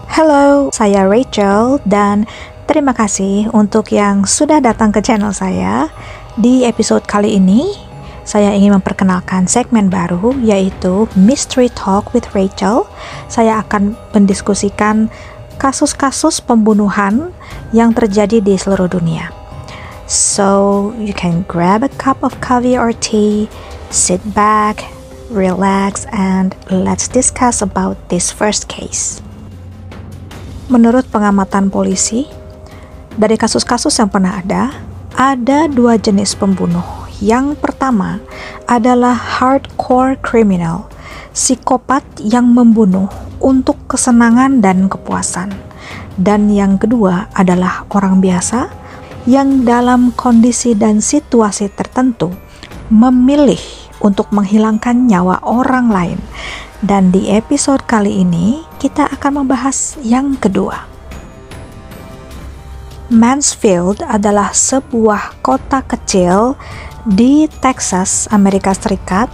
Halo, saya Rachel dan terima kasih untuk yang sudah datang ke channel saya. Di episode kali ini, saya ingin memperkenalkan segmen baru yaitu Mystery Talk with Rachel. Saya akan mendiskusikan kasus-kasus pembunuhan yang terjadi di seluruh dunia. So, you can grab a cup of coffee or tea, sit back, relax, and let's discuss about this first case. Menurut pengamatan polisi, dari kasus-kasus yang pernah ada dua jenis pembunuh. Yang pertama adalah hardcore criminal, psikopat yang membunuh untuk kesenangan dan kepuasan. Dan yang kedua adalah orang biasa yang dalam kondisi dan situasi tertentu memilih untuk menghilangkan nyawa orang lain. Dan di episode kali ini, kita akan membahas yang kedua. Mansfield adalah sebuah kota kecil di Texas, Amerika Serikat.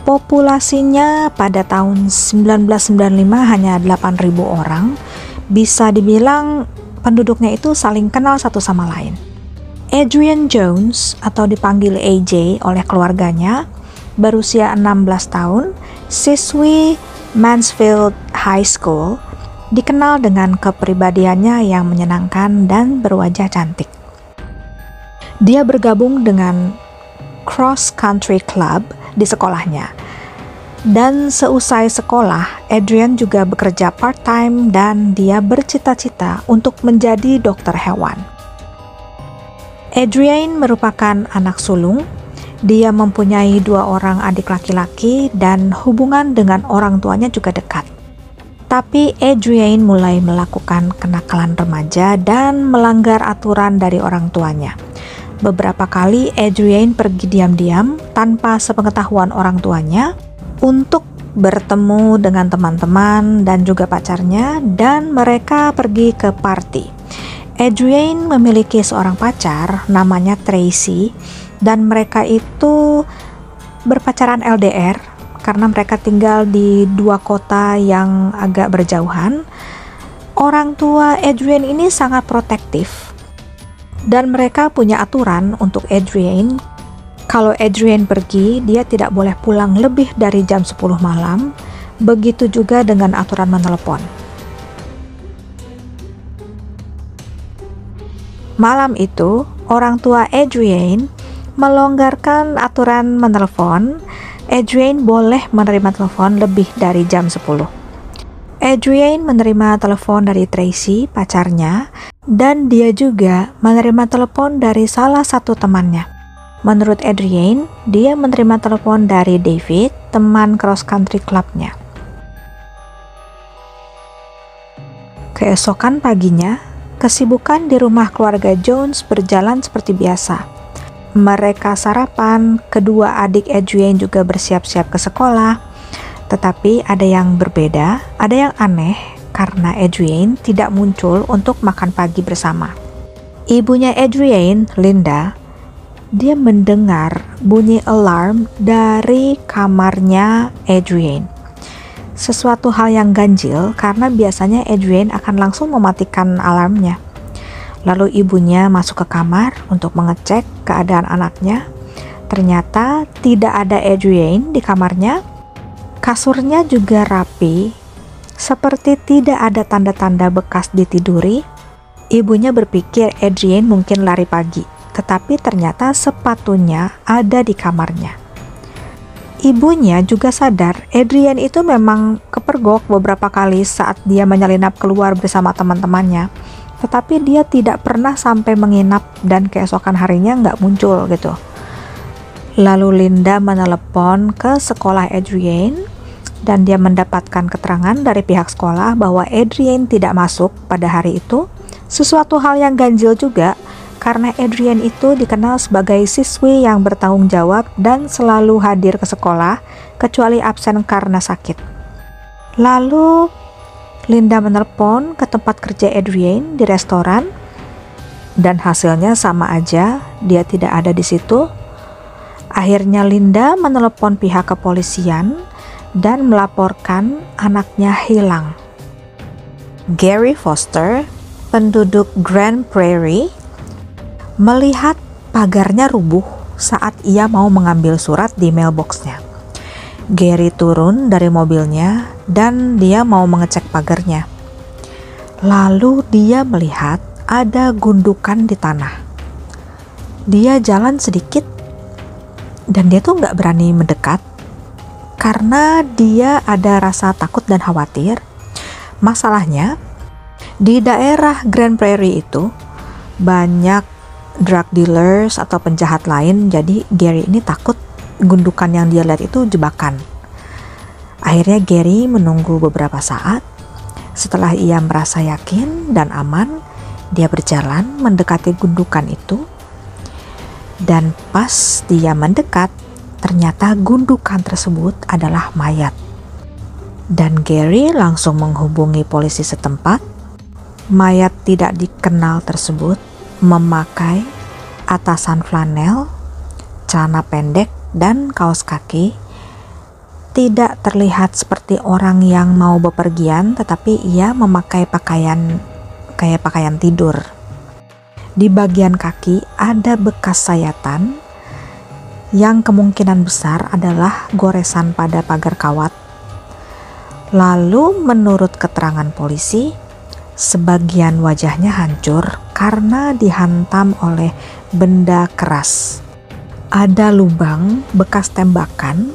Populasinya pada tahun 1995 hanya 8.000 orang. Bisa dibilang penduduknya itu saling kenal satu sama lain. Adrian Jones atau dipanggil AJ oleh keluarganya berusia 16 tahun, siswi Mansfield High School, dikenal dengan kepribadiannya yang menyenangkan dan berwajah cantik. Dia bergabung dengan cross country club di sekolahnya. Dan seusai sekolah, Adrian juga bekerja part-time dan dia bercita-cita untuk menjadi dokter hewan. Adrian merupakan anak sulung. Dia mempunyai 2 orang adik laki-laki dan hubungan dengan orang tuanya juga dekat. Tapi Adrian mulai melakukan kenakalan remaja dan melanggar aturan dari orang tuanya. Beberapa kali Adrian pergi diam-diam tanpa sepengetahuan orang tuanya untuk bertemu dengan teman-teman dan juga pacarnya, dan mereka pergi ke party. Adrian memiliki seorang pacar namanya Tracy, dan mereka itu berpacaran LDR karena mereka tinggal di 2 kota yang agak berjauhan. Orang tua Adrian ini sangat protektif dan mereka punya aturan untuk Adrian. Kalau Adrian pergi, dia tidak boleh pulang lebih dari jam 10 malam. Begitu juga dengan aturan menelepon. Malam itu, orang tua Adrian melonggarkan aturan menelepon. Adrian boleh menerima telepon lebih dari jam 10. Adrian menerima telepon dari Tracy, pacarnya, dan dia juga menerima telepon dari salah satu temannya. Menurut Adrian, dia menerima telepon dari David, teman cross country clubnya. Keesokan paginya, kesibukan di rumah keluarga Jones berjalan seperti biasa. Mereka sarapan, kedua adik Adrian juga bersiap-siap ke sekolah. Tetapi ada yang berbeda, ada yang aneh karena Adrian tidak muncul untuk makan pagi bersama. Ibunya Adrian, Linda, dia mendengar bunyi alarm dari kamarnya Adrian. Sesuatu hal yang ganjil karena biasanya Adrian akan langsung mematikan alarmnya. Lalu ibunya masuk ke kamar untuk mengecek keadaan anaknya. Ternyata tidak ada Adrian di kamarnya. Kasurnya juga rapi, seperti tidak ada tanda-tanda bekas ditiduri. Ibunya berpikir Adrian mungkin lari pagi, tetapi ternyata sepatunya ada di kamarnya. Ibunya juga sadar Adrian itu memang kepergok beberapa kali saat dia menyelinap keluar bersama teman-temannya. Tetapi dia tidak pernah sampai menginap dan keesokan harinya nggak muncul gitu. Lalu Linda menelepon ke sekolah Adrian dan dia mendapatkan keterangan dari pihak sekolah bahwa Adrian tidak masuk pada hari itu. Sesuatu hal yang ganjil juga karena Adrian itu dikenal sebagai siswi yang bertanggung jawab dan selalu hadir ke sekolah kecuali absen karena sakit. Lalu Linda menelepon ke tempat kerja Adrian di restoran dan hasilnya sama aja, dia tidak ada di situ. Akhirnya Linda menelepon pihak kepolisian dan melaporkan anaknya hilang. Gary Foster, penduduk Grand Prairie, melihat pagarnya rubuh saat ia mau mengambil surat di mailboxnya. Gary turun dari mobilnya dan dia mau mengecek pagarnya. Lalu dia melihat ada gundukan di tanah. Dia jalan sedikit dan dia tuh nggak berani mendekat karena dia ada rasa takut dan khawatir. Masalahnya, di daerah Grand Prairie itu banyak drug dealers atau penjahat lain, jadi Gary ini takut gundukan yang dia lihat itu jebakan. Akhirnya Gary menunggu beberapa saat. Setelah ia merasa yakin dan aman, dia berjalan mendekati gundukan itu. Dan pas dia mendekat, ternyata gundukan tersebut adalah mayat. Dan Gary langsung menghubungi polisi setempat. Mayat tidak dikenal tersebut memakai atasan flanel, celana pendek, dan kaos kaki. Tidak terlihat seperti orang yang mau bepergian, tetapi ia memakai pakaian kayak pakaian tidur. Di bagian kaki ada bekas sayatan yang kemungkinan besar adalah goresan pada pagar kawat. Lalu menurut keterangan polisi, sebagian wajahnya hancur karena dihantam oleh benda keras. Ada lubang bekas tembakan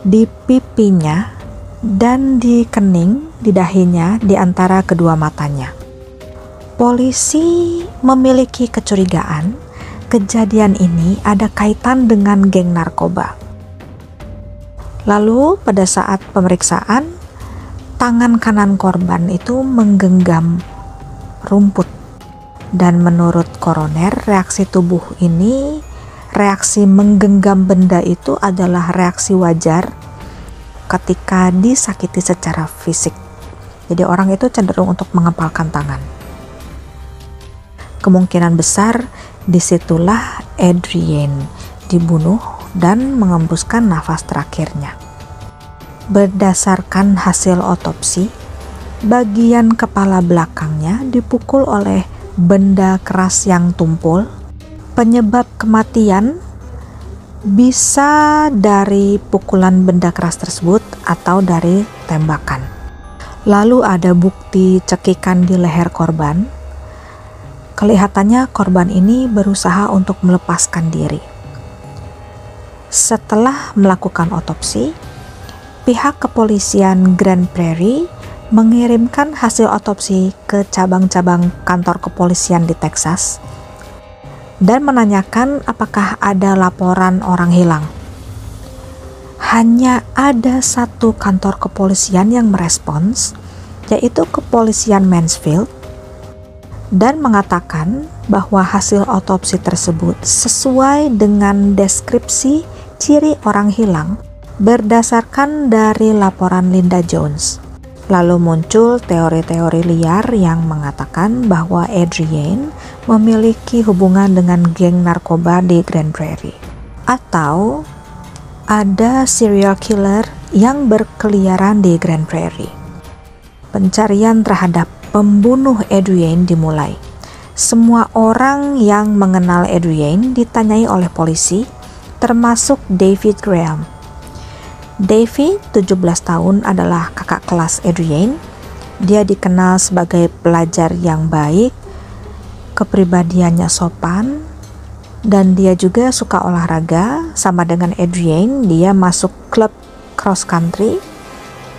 di pipinya dan di kening, di dahinya, di antara kedua matanya. Polisi memiliki kecurigaan kejadian ini ada kaitan dengan geng narkoba. Lalu pada saat pemeriksaan, tangan kanan korban itu menggenggam rumput. Dan menurut koroner, reaksi tubuh ini, reaksi menggenggam benda itu adalah reaksi wajar ketika disakiti secara fisik. Jadi orang itu cenderung untuk mengepalkan tangan. Kemungkinan besar disitulah Adrienne dibunuh dan mengembuskan nafas terakhirnya. Berdasarkan hasil otopsi, bagian kepala belakangnya dipukul oleh benda keras yang tumpul. Penyebab kematian bisa dari pukulan benda keras tersebut atau dari tembakan. Lalu ada bukti cekikan di leher korban. Kelihatannya korban ini berusaha untuk melepaskan diri. Setelah melakukan otopsi, pihak kepolisian Grand Prairie mengirimkan hasil otopsi ke cabang-cabang kantor kepolisian di Texas dan menanyakan apakah ada laporan orang hilang. Hanya ada satu kantor kepolisian yang merespons, yaitu kepolisian Mansfield, dan mengatakan bahwa hasil otopsi tersebut sesuai dengan deskripsi ciri orang hilang berdasarkan dari laporan Linda Jones. Lalu muncul teori-teori liar yang mengatakan bahwa Adrienne memiliki hubungan dengan geng narkoba di Grand Prairie. Atau ada serial killer yang berkeliaran di Grand Prairie. Pencarian terhadap pembunuh Adrienne dimulai. Semua orang yang mengenal Adrienne ditanyai oleh polisi, termasuk David Graham. David, 17 tahun, adalah kakak kelas Adrienne. Dia dikenal sebagai pelajar yang baik, kepribadiannya sopan, dan dia juga suka olahraga. Sama dengan Adrienne, dia masuk klub cross country,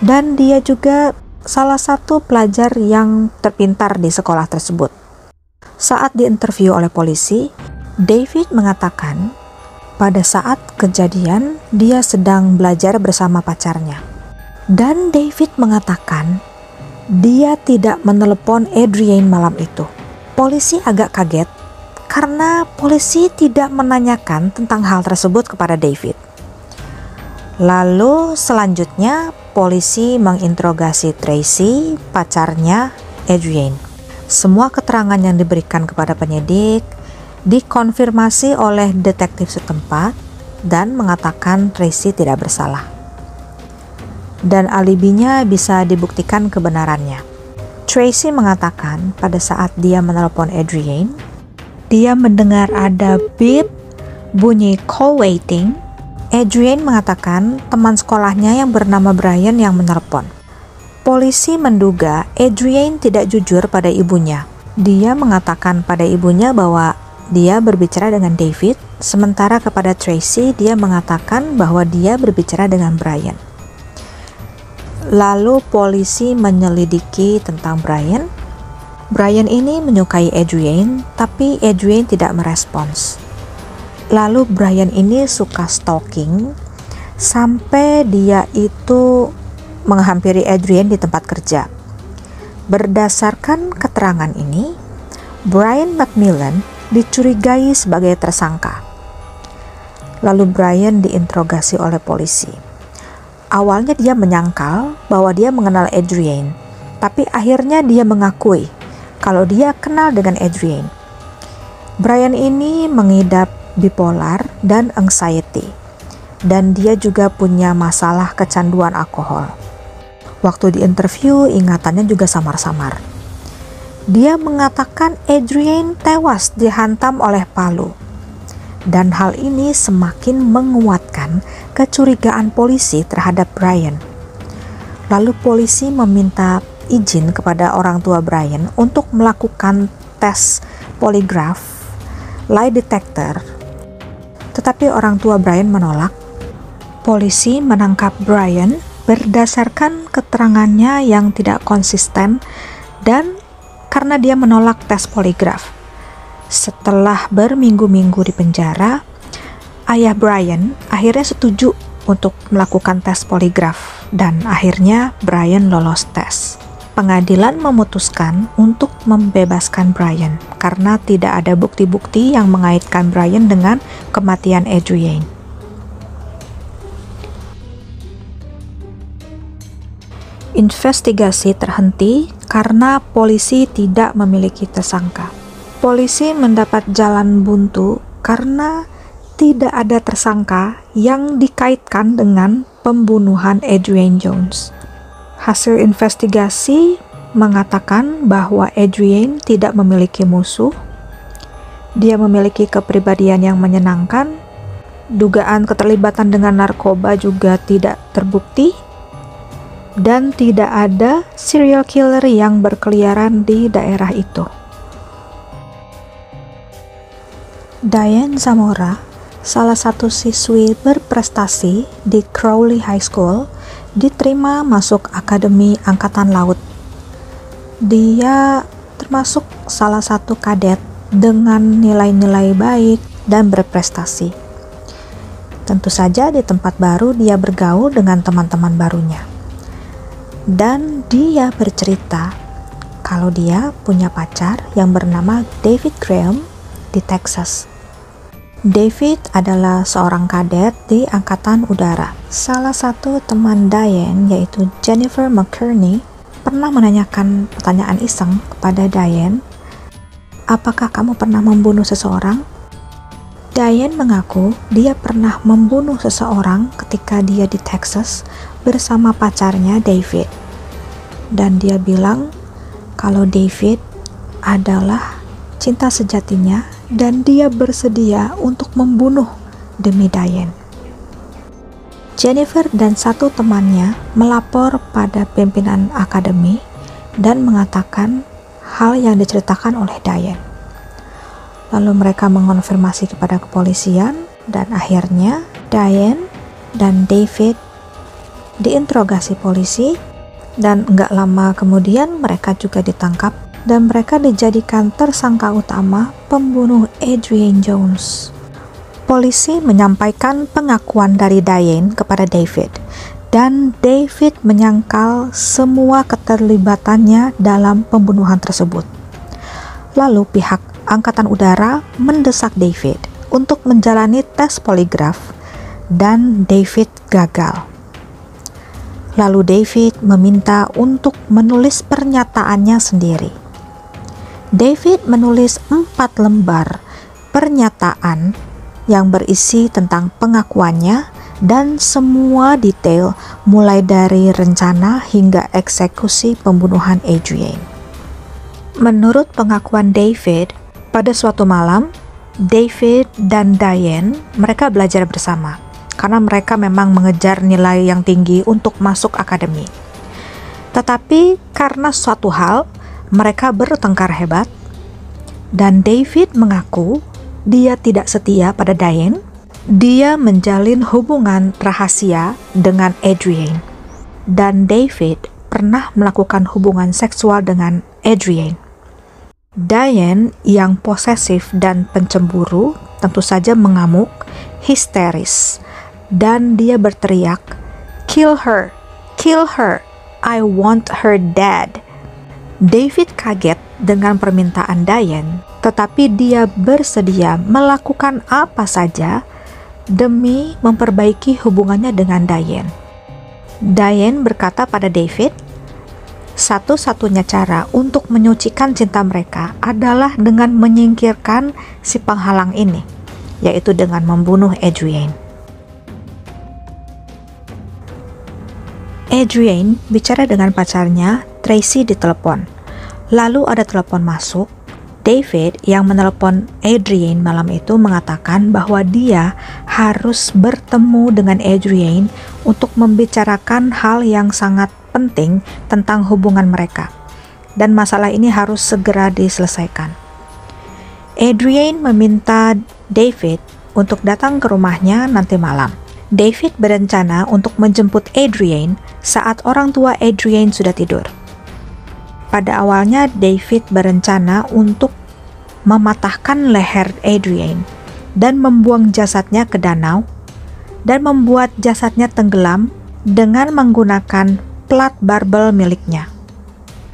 dan dia juga salah satu pelajar yang terpintar di sekolah tersebut. Saat diinterview oleh polisi, David mengatakan pada saat kejadian dia sedang belajar bersama pacarnya. Dan David mengatakan dia tidak menelepon Adrienne malam itu. Polisi agak kaget karena polisi tidak menanyakan tentang hal tersebut kepada David. Lalu selanjutnya polisi menginterogasi Tracy, pacarnya Adrienne. Semua keterangan yang diberikan kepada penyidik dikonfirmasi oleh detektif setempat dan mengatakan Tracy tidak bersalah. Dan alibinya bisa dibuktikan kebenarannya. Tracy mengatakan pada saat dia menelpon Adrienne, dia mendengar ada beep, bunyi call waiting. Adrienne mengatakan teman sekolahnya yang bernama Brian yang menelpon. Polisi menduga Adrienne tidak jujur pada ibunya. Dia mengatakan pada ibunya bahwa dia berbicara dengan David, sementara kepada Tracy dia mengatakan bahwa dia berbicara dengan Brian. Lalu polisi menyelidiki tentang Brian. Brian ini menyukai Adrienne, tapi Adrienne tidak merespons. Lalu Brian ini suka stalking sampai dia itu menghampiri Adrienne di tempat kerja. Berdasarkan keterangan ini, Brian McMillan dicurigai sebagai tersangka. Lalu Brian diinterogasi oleh polisi. Awalnya dia menyangkal bahwa dia mengenal Adrienne, tapi akhirnya dia mengakui kalau dia kenal dengan Adrienne. Brian ini mengidap bipolar dan anxiety, dan dia juga punya masalah kecanduan alkohol. Waktu diinterview, ingatannya juga samar-samar. Dia mengatakan Adrienne tewas dihantam oleh palu. Dan hal ini semakin menguatkan kecurigaan polisi terhadap Brian. Lalu polisi meminta izin kepada orang tua Brian untuk melakukan tes poligraf, lie detector. Tetapi orang tua Brian menolak. Polisi menangkap Brian berdasarkan keterangannya yang tidak konsisten dan karena dia menolak tes poligraf. Setelah berminggu-minggu di penjara, ayah Brian akhirnya setuju untuk melakukan tes poligraf dan akhirnya Brian lolos tes. Pengadilan memutuskan untuk membebaskan Brian karena tidak ada bukti-bukti yang mengaitkan Brian dengan kematian Adrienne. Investigasi terhenti karena polisi tidak memiliki tersangka. Polisi mendapat jalan buntu karena tidak ada tersangka yang dikaitkan dengan pembunuhan Adrienne Jones. Hasil investigasi mengatakan bahwa Adrienne tidak memiliki musuh. Dia memiliki kepribadian yang menyenangkan. Dugaan keterlibatan dengan narkoba juga tidak terbukti. Dan tidak ada serial killer yang berkeliaran di daerah itu. Diane Zamora, salah satu siswi berprestasi di Crowley High School, diterima masuk Akademi Angkatan Laut. Dia termasuk salah satu kadet dengan nilai-nilai baik dan berprestasi. Tentu saja di tempat baru dia bergaul dengan teman-teman barunya. Dan dia bercerita kalau dia punya pacar yang bernama David Graham di Texas. David adalah seorang kadet di Angkatan Udara. Salah satu teman Diane, yaitu Jennifer McKerney, pernah menanyakan pertanyaan iseng kepada Diane, "Apakah kamu pernah membunuh seseorang?" Diane mengaku dia pernah membunuh seseorang ketika dia di Texas bersama pacarnya David. Dan dia bilang kalau David adalah cinta sejatinya dan dia bersedia untuk membunuh demi Diane. Jennifer dan satu temannya melapor pada pimpinan akademi dan mengatakan hal yang diceritakan oleh Diane. Lalu mereka mengonfirmasi kepada kepolisian dan akhirnya Diane dan David diinterogasi polisi dan enggak lama kemudian mereka juga ditangkap dan mereka dijadikan tersangka utama pembunuh Adrienne Jones. Polisi menyampaikan pengakuan dari Diane kepada David dan David menyangkal semua keterlibatannya dalam pembunuhan tersebut. Lalu pihak Angkatan Udara mendesak David untuk menjalani tes poligraf dan David gagal. Lalu David meminta untuk menulis pernyataannya sendiri. David menulis 4 lembar pernyataan yang berisi tentang pengakuannya dan semua detail mulai dari rencana hingga eksekusi pembunuhan Adrienne. Menurut pengakuan David, pada suatu malam, David dan Diane, mereka belajar bersama karena mereka memang mengejar nilai yang tinggi untuk masuk akademi. Tetapi karena suatu hal, mereka bertengkar hebat, dan David mengaku dia tidak setia pada Diane. Dia menjalin hubungan rahasia dengan Adrienne, dan David pernah melakukan hubungan seksual dengan Adrienne. Diane yang posesif dan pencemburu tentu saja mengamuk, histeris, dan dia berteriak, "Kill her! Kill her! I want her dead!" David kaget dengan permintaan Diane, tetapi dia bersedia melakukan apa saja demi memperbaiki hubungannya dengan Diane. Diane berkata pada David, satu-satunya cara untuk menyucikan cinta mereka adalah dengan menyingkirkan si penghalang ini, yaitu dengan membunuh Adrienne. Adrienne bicara dengan pacarnya, Tracy, di telepon. Lalu ada telepon masuk. David yang menelepon Adrienne malam itu mengatakan bahwa dia harus bertemu dengan Adrienne untuk membicarakan hal yang sangat penting tentang hubungan mereka, dan masalah ini harus segera diselesaikan. Adrienne meminta David untuk datang ke rumahnya nanti malam. David berencana untuk menjemput Adrienne saat orang tua Adrienne sudah tidur. Pada awalnya David berencana untuk mematahkan leher Adrienne dan membuang jasadnya ke danau dan membuat jasadnya tenggelam dengan menggunakan plat barbel miliknya.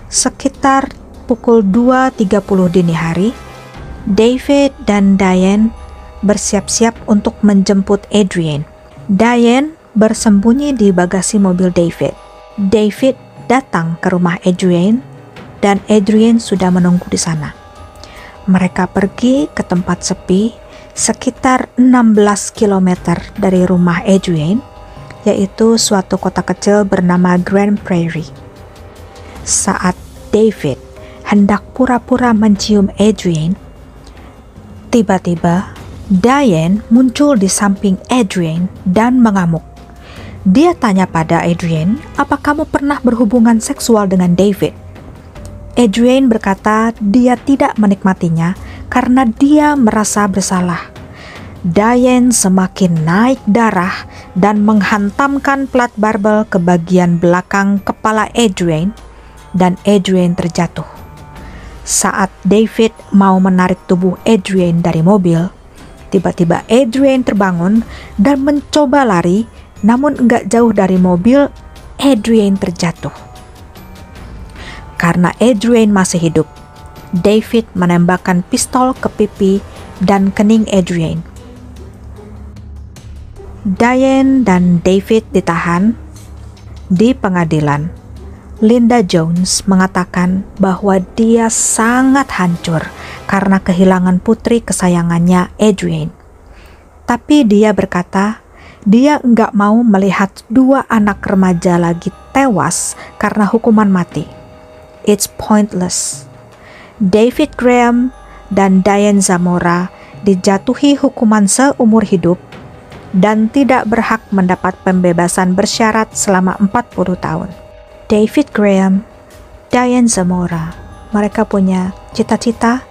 Sekitar pukul 2.30 dini hari, David dan Diane bersiap-siap untuk menjemput Adrienne. Diane bersembunyi di bagasi mobil David. David datang ke rumah Adrienne dan Adrienne sudah menunggu di sana. Mereka pergi ke tempat sepi sekitar 16 km dari rumah Adrienne, yaitu suatu kota kecil bernama Grand Prairie. Saat David hendak pura-pura mencium Adrienne, tiba-tiba Diane muncul di samping Adrienne dan mengamuk. Dia tanya pada Adrienne, "Apa kamu pernah berhubungan seksual dengan David?" Adrienne berkata dia tidak menikmatinya karena dia merasa bersalah. Diane semakin naik darah dan menghantamkan plat barbel ke bagian belakang kepala Adrienne, dan Adrienne terjatuh. Saat David mau menarik tubuh Adrienne dari mobil, tiba-tiba Adrienne terbangun dan mencoba lari, namun enggak jauh dari mobil, Adrienne terjatuh. Karena Adrienne masih hidup, David menembakkan pistol ke pipi dan kening Adrienne. Diane dan David ditahan di pengadilan. Linda Jones mengatakan bahwa dia sangat hancur karena kehilangan putri kesayangannya Adrienne. Tapi dia berkata dia enggak mau melihat dua anak remaja lagi tewas karena hukuman mati. It's pointless. David Graham dan Diane Zamora dijatuhi hukuman seumur hidup dan tidak berhak mendapat pembebasan bersyarat selama 40 tahun. David Graham, Diane Zamora, mereka punya cita-cita,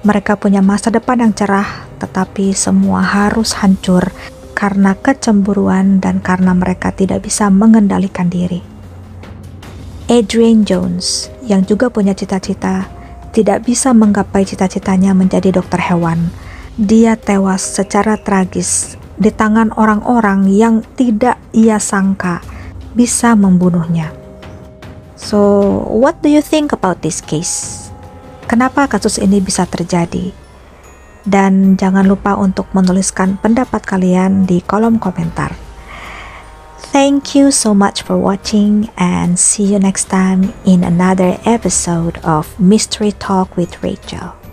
mereka punya masa depan yang cerah, tetapi semua harus hancur karena kecemburuan dan karena mereka tidak bisa mengendalikan diri. Adrienne Jones, yang juga punya cita-cita, tidak bisa menggapai cita-citanya menjadi dokter hewan. Dia tewas secara tragis di tangan orang-orang yang tidak ia sangka bisa membunuhnya. So, what do you think about this case? Kenapa kasus ini bisa terjadi? Dan jangan lupa untuk menuliskan pendapat kalian di kolom komentar. Thank you so much for watching, and see you next time in another episode of Mystery Talk with Rachel.